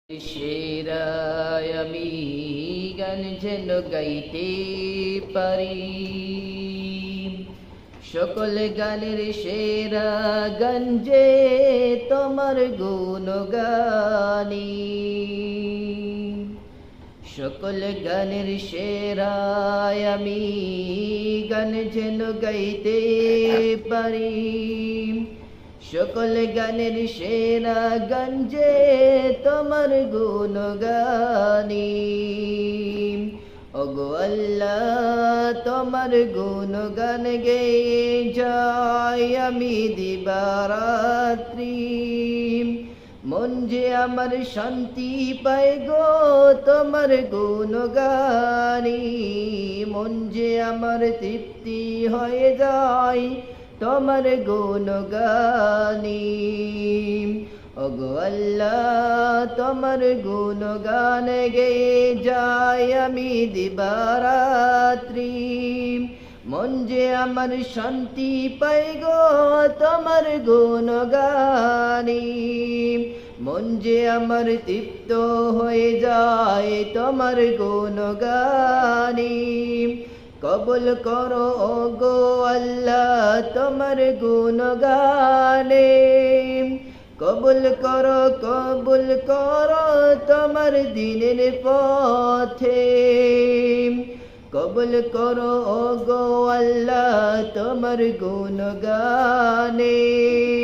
সেরায় আমি গান যেন গাইতে পারি, সকল গানের সেরা গান যে তোমার গুণগানি। সকল গানের সেরায় আমি গান যেন গাইতে পারি, সকল গানের সেরা গান যে তোমার গুণগানি। ওগো আল্লাহ তোমার গুণগান গেয়ে যাই আমি দিবারাত্রি, মন যে আমার শান্তি পায় গো তোমার গুণগানি। মন যে আমার তৃপ্তি হয়ে যায় তোমার গুণগানি। ওগো আল্লাহ তোমার গুণগান গেয়ে যাই আমি দিবারাত্রি, মন যে আমার শান্তি পায় গো তোমার গুণগানি। মন যে আমার তৃপ্ত হয়ে যায় তোমার গুণগানি। কবুল করো ওগো আল্লাহ তোমার গুণগানে, কবুল করো তোমার দিনের পথে। কবুল করো ওগো আল্লাহ তোমার গুণগানে।